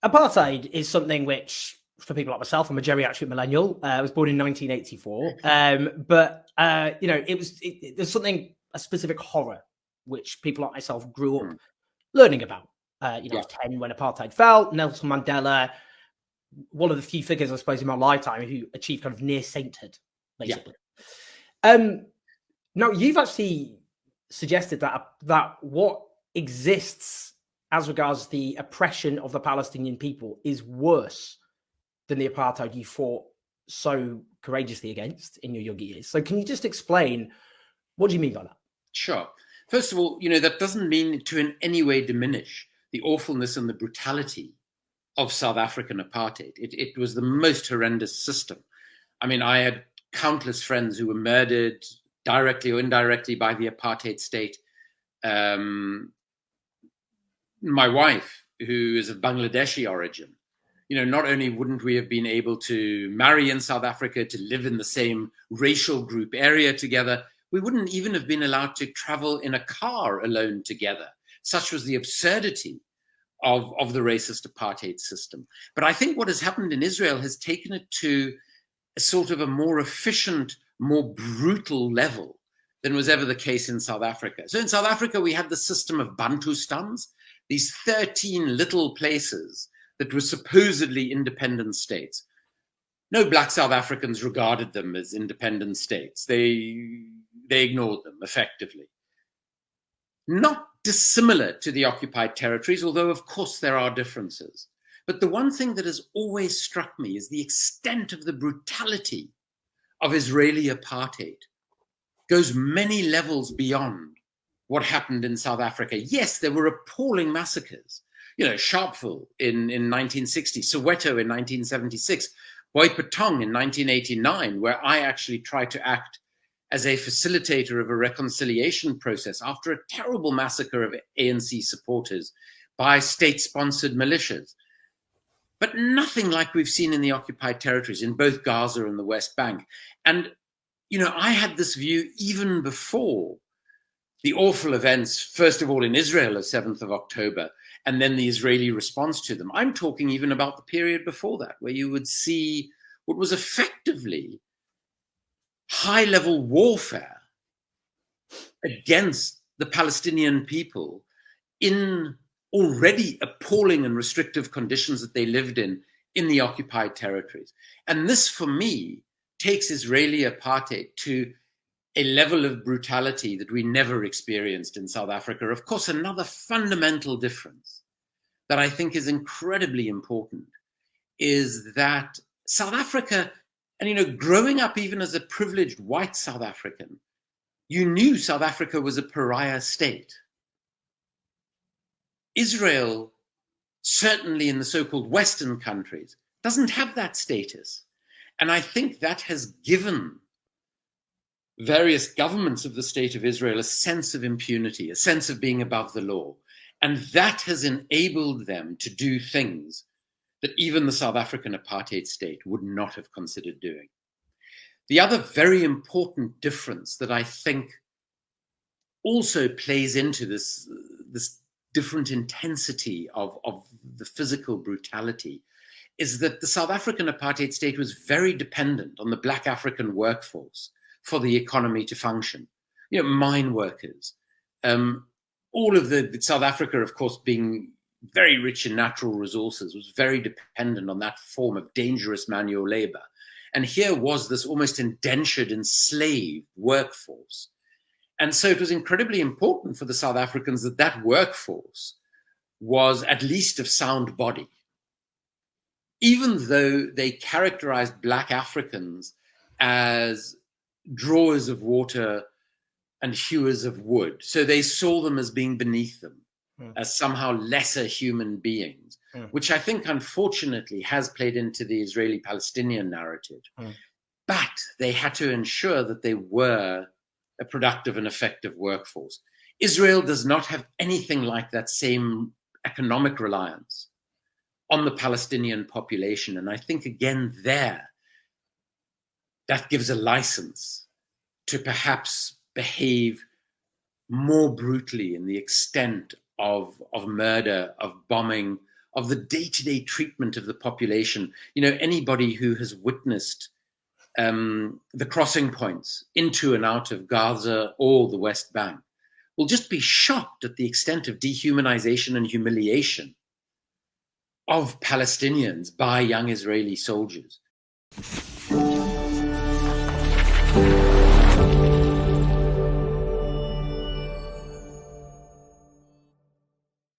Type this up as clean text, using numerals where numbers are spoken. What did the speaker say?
apartheid is something which, for people like myself, I'm a geriatric millennial. I was born in 1984, there's something, a specific horror which people like myself grew up learning about. I was 10 when apartheid fell. Nelson Mandela, one of the few figures, I suppose, in my lifetime who achieved kind of near sainthood, basically. Now, you've actually suggested that what exists as regards the oppression of the Palestinian people is worse than the apartheid you fought so courageously against in your younger years. So can you just explain, what do you mean by that? Sure. First of all, that doesn't mean to in any way diminish the awfulness and the brutality of South African apartheid. It was the most horrendous system. I mean, I had countless friends who were murdered directly or indirectly by the apartheid state. My wife, who is of Bangladeshi origin, not only wouldn't we have been able to marry in South Africa, to live in the same racial group area together, we wouldn't even have been allowed to travel in a car alone together. Such was the absurdity of the racist apartheid system. But I think what has happened in Israel has taken it to a sort of a more efficient, more brutal level than was ever the case in South Africa. So in South Africa, we had the system of Bantustans, these 13 little places that were supposedly independent states. No black South Africans regarded them as independent states. They ignored them effectively. Not dissimilar to the occupied territories, although of course there are differences. But the one thing that has always struck me is the extent of the brutality of Israeli apartheid goes many levels beyond what happened in South Africa. Yes, there were appalling massacres. Sharpeville in 1960, Soweto in 1976, Boipatong in 1989, where I actually tried to act as a facilitator of a reconciliation process after a terrible massacre of ANC supporters by state-sponsored militias. But nothing like we've seen in the occupied territories, in both Gaza and the West Bank. And, I had this view even before the awful events, first of all in Israel, the 7th of October, and then the Israeli response to them. I'm talking even about the period before that, where you would see what was effectively high-level warfare against the Palestinian people in already appalling and restrictive conditions that they lived in the occupied territories. And this, for me, takes Israeli apartheid to a level of brutality that we never experienced in South Africa. Of course, another fundamental difference that I think is incredibly important is that South Africa, and growing up even as a privileged white South African, you knew South Africa was a pariah state. Israel, certainly in the so-called Western countries, doesn't have that status. And I think that has given various governments of the state of Israel a sense of impunity, a sense of being above the law. And that has enabled them to do things that even the South African apartheid state would not have considered doing. The other very important difference that I think also plays into this different intensity of the physical brutality is that the South African apartheid state was very dependent on the Black African workforce for the economy to function. Mine workers, all of the South Africa, of course, being very rich in natural resources, was very dependent on that form of dangerous manual labor. And here was this almost indentured, enslaved workforce. And so it was incredibly important for the South Africans that that workforce was at least of sound body. Even though they characterized Black Africans as drawers of water and hewers of wood. So they saw them as being beneath them, as somehow lesser human beings, which I think, unfortunately, has played into the Israeli-Palestinian narrative. But they had to ensure that they were a productive and effective workforce. Israel does not have anything like that same economic reliance on the Palestinian population. And I think, again, that gives a license to perhaps behave more brutally in the extent of murder, of bombing, of the day-to-day treatment of the population. You know, anybody who has witnessed the crossing points into and out of Gaza or the West Bank will just be shocked at the extent of dehumanization and humiliation of Palestinians by young Israeli soldiers.